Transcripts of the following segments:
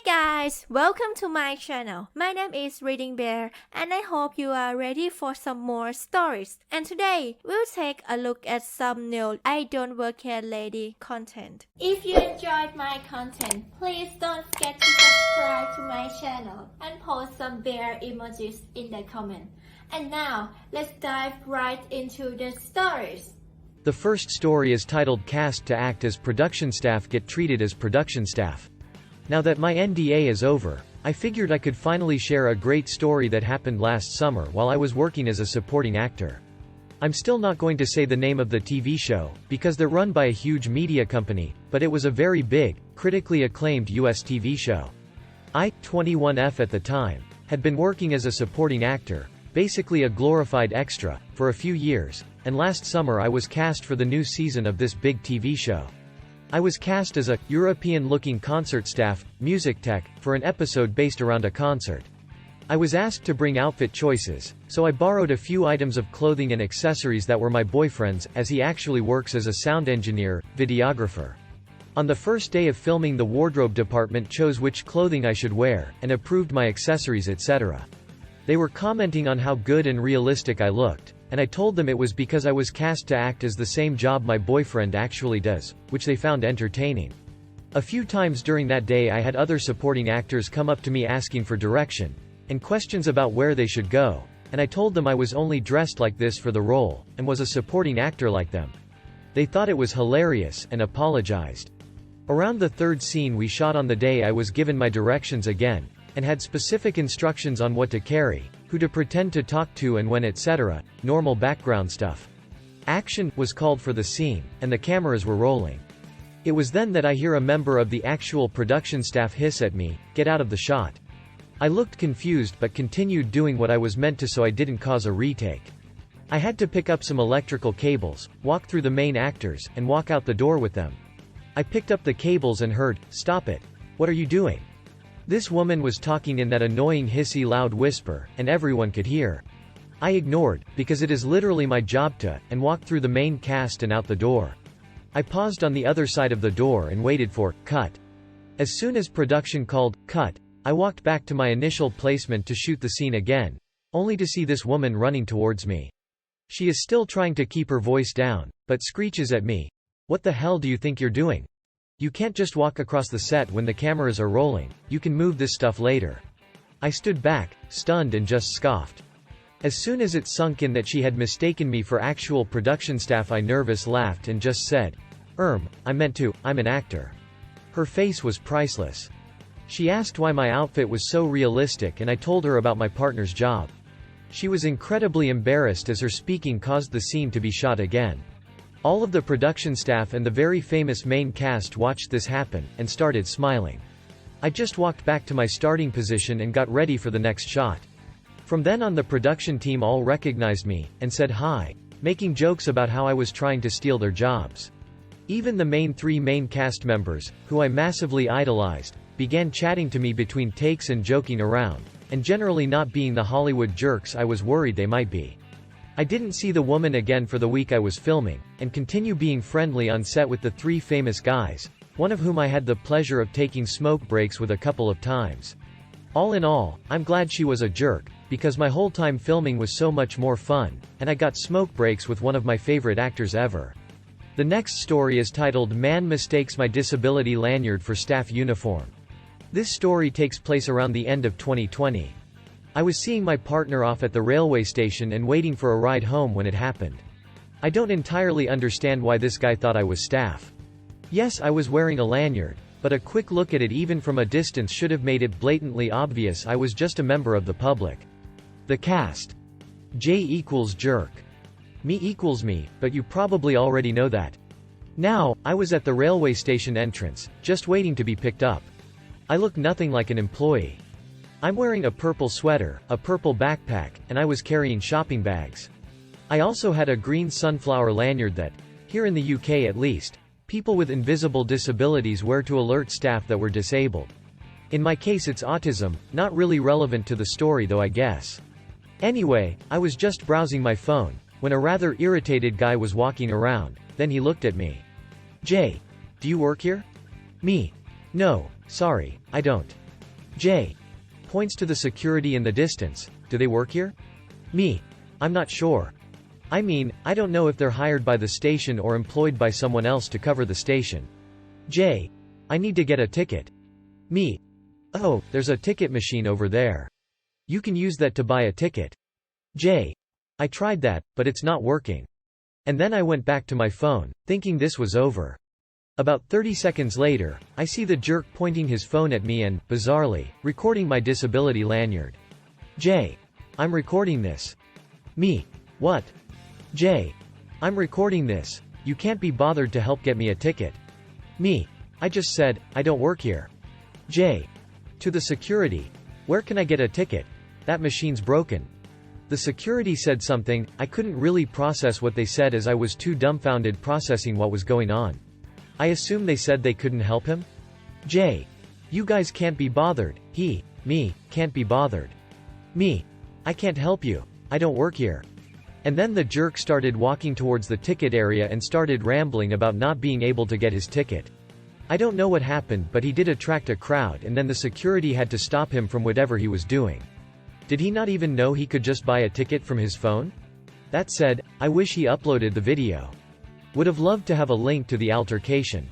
guys, welcome to my channel. My name is ReadingBear and I hope you are ready for some more stories. And today, we'll take a look at some new I Don't Work Here Lady content. If you enjoyed my content, please don't forget to subscribe to my channel and post some bear emojis in the comment. And now, let's dive right into the stories. The first story is titled Cast to Act as Production Staff Get Treated as Production Staff. Now that my NDA is over, I figured I could finally share a great story that happened last summer while I was working as a supporting actor. I'm still not going to say the name of the TV show, because they're run by a huge media company, but it was a very big, critically acclaimed US TV show. I, 21F at the time, had been working as a supporting actor, basically a glorified extra, for a few years, and last summer I was cast for the new season of this big TV show. I was cast as a European-looking concert staff, music tech, for an episode based around a concert. I was asked to bring outfit choices, so I borrowed a few items of clothing and accessories that were my boyfriend's, as he actually works as a sound engineer, videographer. On the first day of filming, the wardrobe department chose which clothing I should wear, and approved my accessories, etc. They were commenting on how good and realistic I looked, and I told them it was because I was cast to act as the same job my boyfriend actually does, which they found entertaining. A few times during that day I had other supporting actors come up to me asking for direction, and questions about where they should go, and I told them I was only dressed like this for the role, and was a supporting actor like them. They thought it was hilarious, and apologized. Around the third scene we shot on the day I was given my directions again, and had specific instructions on what to carry, who to pretend to talk to and when, etc., normal background stuff. Action was called for the scene, and the cameras were rolling. It was then that I hear a member of the actual production staff hiss at me, "Get out of the shot." I looked confused but continued doing what I was meant to so I didn't cause a retake. I had to pick up some electrical cables, walk through the main actors, and walk out the door with them. I picked up the cables and heard, "Stop it. What are you doing?" This woman was talking in that annoying hissy loud whisper, and everyone could hear. I ignored, because it is literally my job to, and walked through the main cast and out the door. I paused on the other side of the door and waited for, cut. As soon as production called, cut, I walked back to my initial placement to shoot the scene again, only to see this woman running towards me. She is still trying to keep her voice down, but screeches at me, "What the hell do you think you're doing? You can't just walk across the set when the cameras are rolling, you can move this stuff later." I stood back, stunned, and just scoffed. As soon as it sunk in that she had mistaken me for actual production staff, I nervous laughed and just said, I meant to, I'm an actor." Her face was priceless. She asked why my outfit was so realistic and I told her about my partner's job. She was incredibly embarrassed as her speaking caused the scene to be shot again. All of the production staff and the very famous main cast watched this happen, and started smiling. I just walked back to my starting position and got ready for the next shot. From then on, the production team all recognized me, and said hi, making jokes about how I was trying to steal their jobs. Even the three main cast members, who I massively idolized, began chatting to me between takes and joking around, and generally not being the Hollywood jerks I was worried they might be. I didn't see the woman again for the week I was filming, and continue being friendly on set with the three famous guys, one of whom I had the pleasure of taking smoke breaks with a couple of times. All in all, I'm glad she was a jerk, because my whole time filming was so much more fun, and I got smoke breaks with one of my favorite actors ever. The next story is titled Man Mistakes My Disability Lanyard for Staff Uniform. This story takes place around the end of 2020. I was seeing my partner off at the railway station and waiting for a ride home when it happened. I don't entirely understand why this guy thought I was staff. Yes, I was wearing a lanyard, but a quick look at it even from a distance should have made it blatantly obvious I was just a member of the public. The cast. J equals jerk. Me equals me, but you probably already know that. Now, I was at the railway station entrance, just waiting to be picked up. I look nothing like an employee. I'm wearing a purple sweater, a purple backpack, and I was carrying shopping bags. I also had a green sunflower lanyard that, here in the UK at least, people with invisible disabilities wear to alert staff that were disabled. In my case it's autism, not really relevant to the story though, I guess. Anyway, I was just browsing my phone, when a rather irritated guy was walking around, then he looked at me. "Jay, do you work here?" Me. "No, sorry, I don't." J. Points to the security in the distance. Do they work here? Me. I'm not sure. I mean, I don't know if they're hired by the station or employed by someone else to cover the station. J. I need to get a ticket. Me. Oh, there's a ticket machine over there. You can use that to buy a ticket. J. I tried that, but it's not working. And then I went back to my phone, thinking this was over. About 30 seconds later, I see the jerk pointing his phone at me and, bizarrely, recording my disability lanyard. J. I'm recording this. Me. What? J. I'm recording this. You can't be bothered to help get me a ticket. Me. I just said, I don't work here. J. To the security. Where can I get a ticket? That machine's broken. The security said something. I couldn't really process what they said as I was too dumbfounded processing what was going on. I assume they said they couldn't help him? J. You guys can't be bothered. Me, can't be bothered. Me. I can't help you. I don't work here. And then the jerk started walking towards the ticket area and started rambling about not being able to get his ticket. I don't know what happened, but he did attract a crowd, and then the security had to stop him from whatever he was doing. Did he not even know he could just buy a ticket from his phone? That said, I wish he uploaded the video. Would have loved to have a link to the altercation.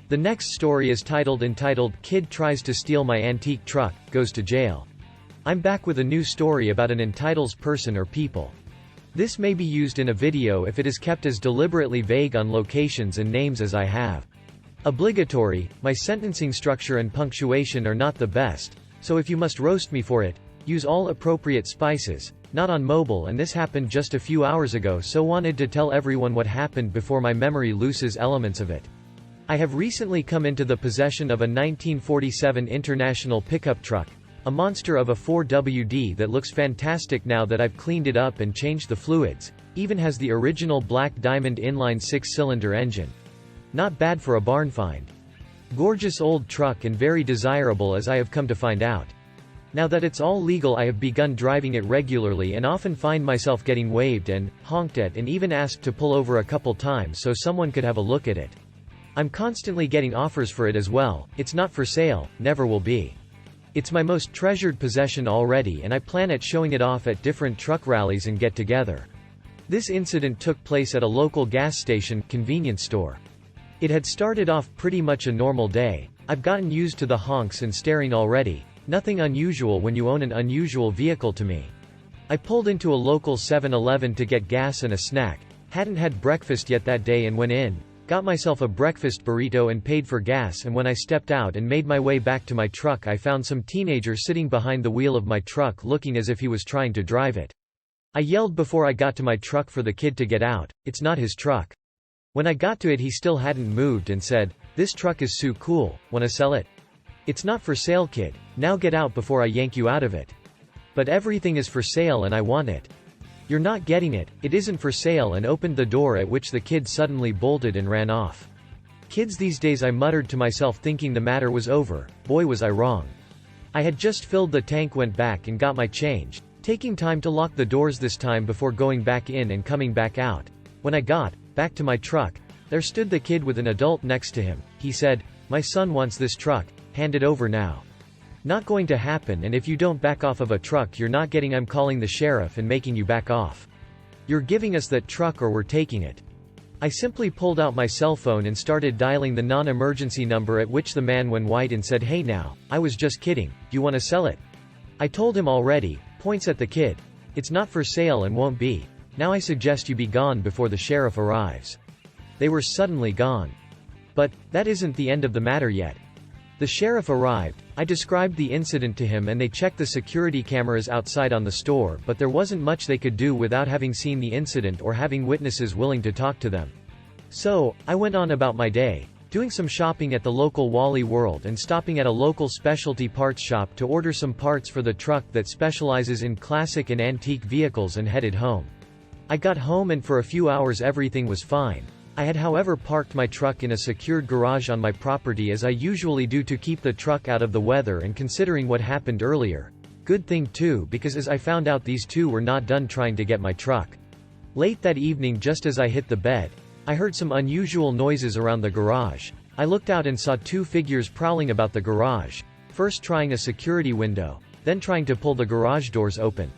The next story is entitled Kid Tries to Steal My Antique Truck, Goes to Jail. I'm back with a new story about an entitled person or people. This may be used in a video if it is kept as deliberately vague on locations and names as I have. Obligatory, my sentencing structure and punctuation are not the best, so if you must roast me for it, use all appropriate spices. Not on mobile, and this happened just a few hours ago, so wanted to tell everyone what happened before my memory loses elements of it. I have recently come into the possession of a 1947 International pickup truck, a monster of a 4WD that looks fantastic now that I've cleaned it up and changed the fluids, even has the original Black Diamond inline 6-cylinder engine. Not bad for a barn find. Gorgeous old truck and very desirable as I have come to find out. Now that it's all legal, I have begun driving it regularly and often find myself getting waved and honked at and even asked to pull over a couple times so someone could have a look at it. I'm constantly getting offers for it as well. It's not for sale, never will be. It's my most treasured possession already, and I plan at showing it off at different truck rallies and get-together. This incident took place at a local gas station convenience store. It had started off pretty much a normal day. I've gotten used to the honks and staring already. Nothing unusual when you own an unusual vehicle to me. I pulled into a local 7-Eleven to get gas and a snack. Hadn't had breakfast yet that day and went in, got myself a breakfast burrito and paid for gas, and when I stepped out and made my way back to my truck, I found some teenager sitting behind the wheel of my truck looking as if he was trying to drive it. I yelled before I got to my truck for the kid to get out. It's not his truck. When I got to it, he still hadn't moved and said, "This truck is so cool, wanna sell it?" "It's not for sale, kid. Now get out before I yank you out of it." "But everything is for sale and I want it." "You're not getting it, it isn't for sale," and opened the door, at which the kid suddenly bolted and ran off. Kids these days, I muttered to myself, thinking the matter was over. Boy, was I wrong. I had just filled the tank, went back and got my change, taking time to lock the doors this time before going back in and coming back out. When I got back to my truck, there stood the kid with an adult next to him. He said, "My son wants this truck. Hand it over now." Not going to happen, and if you don't back off of a truck, you're not getting. I'm calling the sheriff and making you back off. You're giving us that truck or we're taking it. I simply pulled out my cell phone and started dialing the non-emergency number, at which the man went white and said, "Hey now, I was just kidding. You want to sell it?" I told him already, points at the kid. "It's not for sale and won't be. Now I suggest you be gone before the sheriff arrives." They were suddenly gone. But that isn't the end of the matter yet. The sheriff arrived. I described the incident to him and they checked the security cameras outside on the store, but there wasn't much they could do without having seen the incident or having witnesses willing to talk to them. So, I went on about my day, doing some shopping at the local Wally World and stopping at a local specialty parts shop to order some parts for the truck that specializes in classic and antique vehicles, and headed home. I got home and for a few hours everything was fine. I had however parked my truck in a secured garage on my property, as I usually do, to keep the truck out of the weather, and considering what happened earlier, good thing too, because as I found out, these two were not done trying to get my truck. Late that evening, just as I hit the bed, I heard some unusual noises around the garage. I looked out and saw two figures prowling about the garage. first trying a security window, then trying to pull the garage doors open.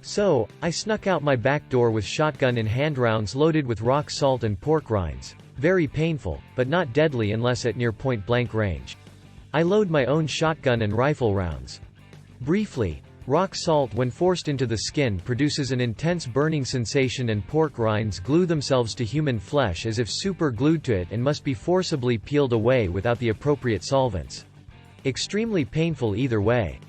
So, I snuck out my back door with shotgun in hand, rounds loaded with rock salt and pork rinds. Very painful, but not deadly unless at near point-blank range. I load my own shotgun and rifle rounds. Briefly, rock salt when forced into the skin produces an intense burning sensation, and pork rinds glue themselves to human flesh as if super glued to it and must be forcibly peeled away without the appropriate solvents. Extremely painful either way.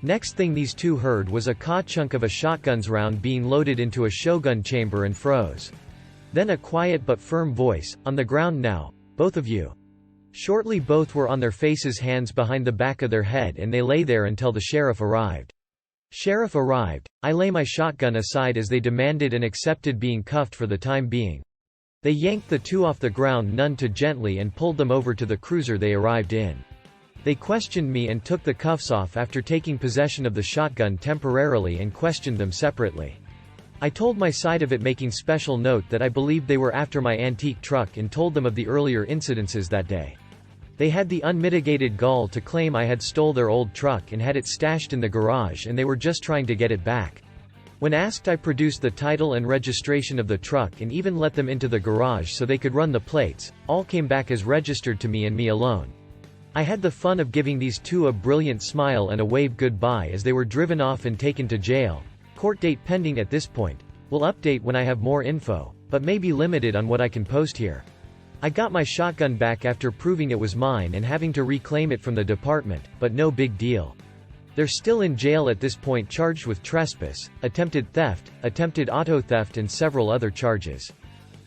Next thing these two heard was a ka-chunk of a shotgun's round being loaded into a Sh0tgun chamber and froze. Then a quiet but firm voice, "On the ground now, both of you." Shortly both were on their faces, hands behind the back of their head, and they lay there until the sheriff arrived. Sheriff arrived, I lay my shotgun aside as they demanded and accepted being cuffed for the time being. They yanked the two off the ground none too gently and pulled them over to the cruiser they arrived in. They questioned me and took the cuffs off after taking possession of the shotgun temporarily and questioned them separately. I told my side of it, making special note that I believed they were after my antique truck, and told them of the earlier incidences that day. They had the unmitigated gall to claim I had stole their old truck and had it stashed in the garage and they were just trying to get it back. When asked, I produced the title and registration of the truck and even let them into the garage so they could run the plates. All came back as registered to me and me alone. I had the fun of giving these two a brilliant smile and a wave goodbye as they were driven off and taken to jail. Court date pending at this point. Will update when I have more info, but may be limited on what I can post here. I got my shotgun back after proving it was mine and having to reclaim it from the department, but no big deal. They're still in jail at this point, charged with trespass, attempted theft, attempted auto theft and several other charges.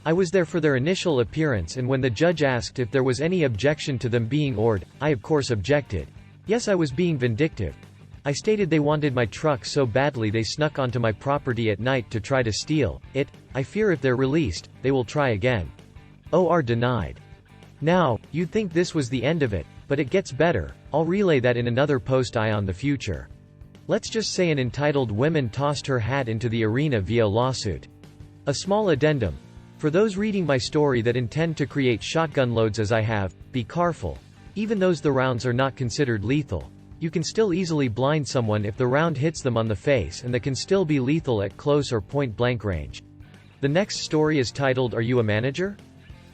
I was there for their initial appearance, and when the judge asked if there was any objection to them being ordered, I of course objected. Yes, I was being vindictive. I stated they wanted my truck so badly they snuck onto my property at night to try to steal it. I fear if they're released, they will try again. OR denied. Now, you'd think this was the end of it, but it gets better. I'll relay that in another post eye on the future. Let's just say an entitled "Women Tossed Her Hat into the Arena Via Lawsuit." A small addendum. For those reading my story that intend to create shotgun loads as I have, be careful. Even those the rounds are not considered lethal. You can still easily blind someone if the round hits them on the face, and that can still be lethal at close or point-blank range. The next story is titled "Are You a Manager?"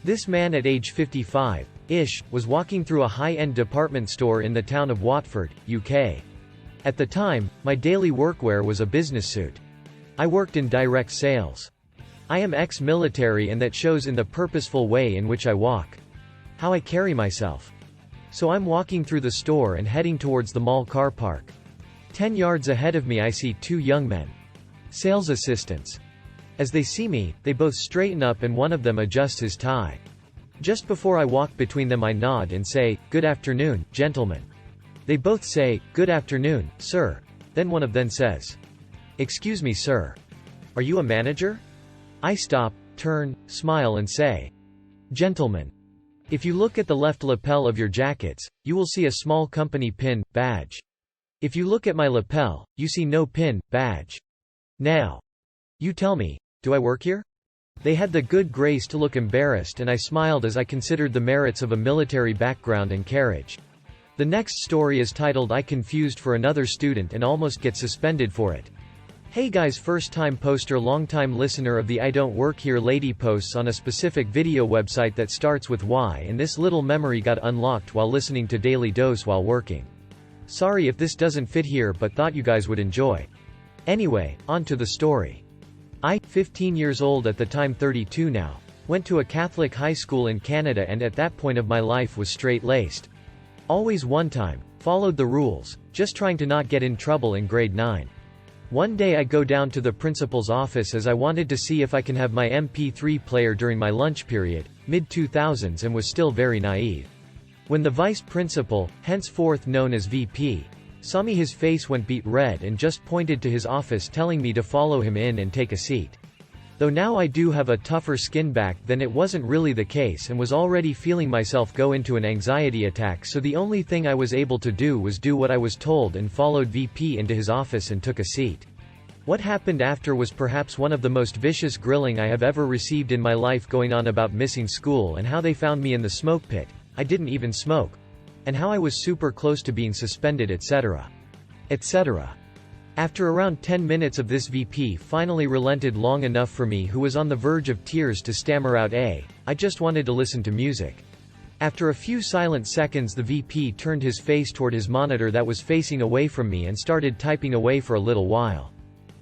This man at age 55-ish, was walking through a high-end department store in the town of Watford, UK. At the time, my daily workwear was a business suit. I worked in direct sales. I am ex-military, and that shows in the purposeful way in which I walk. How I carry myself. So I'm walking through the store and heading towards the mall car park. 10 yards ahead of me I see two young men. Sales assistants. As they see me, they both straighten up and one of them adjusts his tie. Just before I walk between them I nod and say, "Good afternoon, gentlemen." They both say, "Good afternoon, sir." Then one of them says, "Excuse me, sir. Are you a manager?" I stop, turn, smile and say, "Gentlemen. If you look at the left lapel of your jackets, you will see a small company pin, badge. If you look at my lapel, you see no pin, badge. Now, you tell me, do I work here?" They had the good grace to look embarrassed, and I smiled as I considered the merits of a military background and carriage. The next story is titled "I Confused for Another Student and Almost Get Suspended for It." Hey guys, first time poster, long time listener of the I Don't Work Here Lady posts on a specific video website that starts with Y, and this little memory got unlocked while listening to Daily Dose while working. Sorry if this doesn't fit here, but thought you guys would enjoy. Anyway, on to the story. I, 15 years old at the time, 32 now, went to a Catholic high school in Canada, and at that point of my life was straight-laced. Always one time, followed the rules, just trying to not get in trouble in grade 9. One day I go down to the principal's office as I wanted to see if I can have my MP3 player during my lunch period, mid-2000s, and was still very naive. When the vice principal, henceforth known as VP, saw me, his face went beet red and just pointed to his office, telling me to follow him in and take a seat. Though now I do have a tougher skin, back then it wasn't really the case, and was already feeling myself go into an anxiety attack, so the only thing I was able to do was do what I was told and followed VP into his office and took a seat. What happened after was perhaps one of the most vicious grilling I have ever received in my life, going on about missing school and how they found me in the smoke pit. I didn't even smoke. and how I was super close to being suspended, etc. etc. After around 10 minutes of this, VP finally relented long enough for me, who was on the verge of tears, to stammer out, I just wanted to listen to music. After a few silent seconds, the VP turned his face toward his monitor that was facing away from me and started typing away for a little while.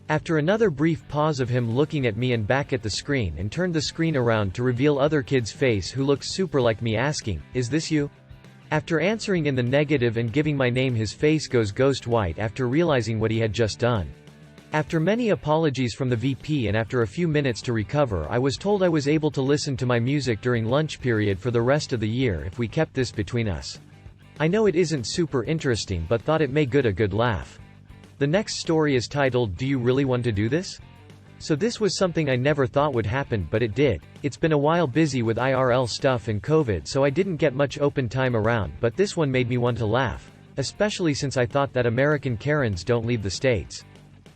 After another brief pause of him looking at me and back at the screen, and turned the screen around to reveal other kid's face who looked super like me, asking, "Is this you?" After answering in the negative and giving my name, his face goes ghost white after realizing what he had just done. After many apologies from the VP and after a few minutes to recover, I was told I was able to listen to my music during lunch period for the rest of the year if we kept this between us. I know it isn't super interesting, but thought it may get a good laugh. The next story is titled, "Do You Really Want to Do This?" So this was something I never thought would happen, but it did. It's been a while busy with IRL stuff and COVID, so I didn't get much open time around, but this one made me want to laugh, especially since I thought that American Karens don't leave the States.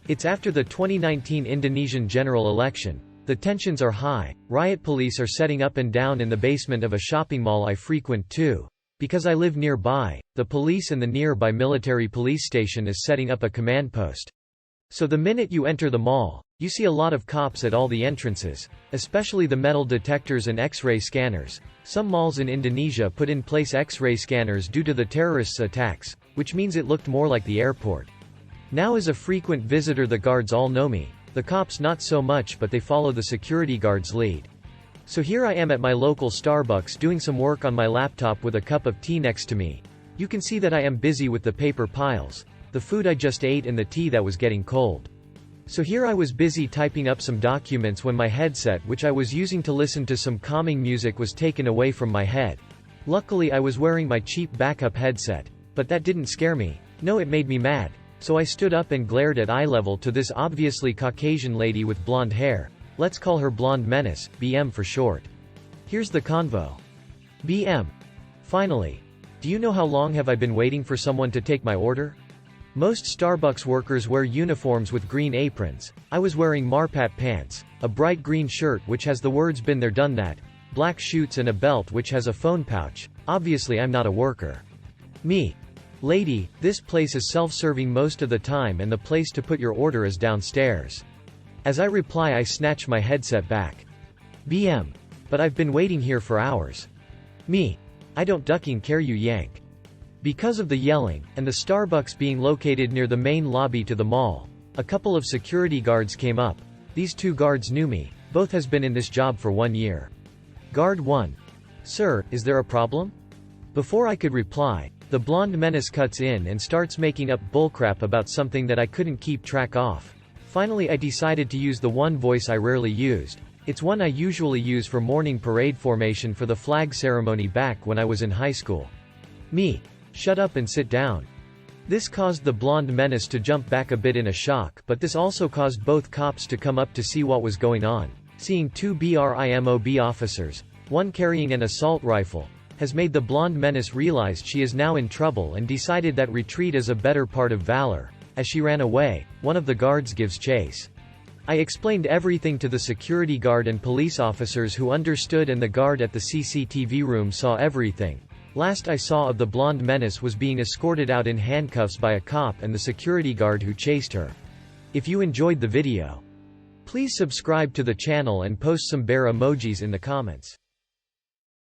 It's after the 2019 Indonesian general election. The tensions are high, riot police are setting up and down in the basement of a shopping mall I frequent too. Because I live nearby, the police and the nearby military police station is setting up a command post. So the minute you enter the mall, you see a lot of cops at all the entrances, especially the metal detectors and X-ray scanners. Some malls in Indonesia put in place X-ray scanners due to the terrorists' attacks, which means it looked more like the airport. Now as a frequent visitor, the guards all know me. The cops not so much, but they follow the security guard's lead. So here I am at my local Starbucks doing some work on my laptop with a cup of tea next to me. You can see that I am busy with the paper piles, the food I just ate, and the tea that was getting cold. So here I was busy typing up some documents when my headset, which I was using to listen to some calming music, was taken away from my head. Luckily I was wearing my cheap backup headset, but that didn't scare me. No, it made me mad. So I stood up and glared at eye level to this obviously Caucasian lady with blonde hair. Let's call her Blonde Menace, BM for short. Here's the convo. BM. Finally. Do you know how long have I been waiting for someone to take my order? Most Starbucks workers wear uniforms with green aprons. I was wearing Marpat pants, a bright green shirt which has the words "Been there done that," black shorts, and a belt which has a phone pouch. Obviously I'm not a worker. Me. Lady, this place is self-serving most of the time and the place to put your order is downstairs. As I reply, I snatch my headset back. BM. But I've been waiting here for hours. Me. I don't ducking care, you yank. Because of the yelling, and the Starbucks being located near the main lobby to the mall, a couple of security guards came up. These two guards knew me. Both has been in this job for 1 year. Guard 1. Sir, is there a problem? Before I could reply, the blonde menace cuts in and starts making up bullcrap about something that I couldn't keep track of. Finally I decided to use the one voice I rarely used. It's one I usually use for morning parade formation for the flag ceremony back when I was in high school. Me. Shut up and sit down. This caused the blonde menace to jump back a bit in a shock, but this also caused both cops to come up to see what was going on. Seeing two BRIMOB officers, one carrying an assault rifle, has made the blonde menace realize she is now in trouble and decided that retreat is a better part of valor. As she ran away, one of the guards gives chase. I explained everything to the security guard and police officers who understood, and the guard at the CCTV room saw everything. Last I saw of the blonde menace was being escorted out in handcuffs by a cop and the security guard who chased her. If you enjoyed the video, please subscribe to the channel and post some bear emojis in the comments.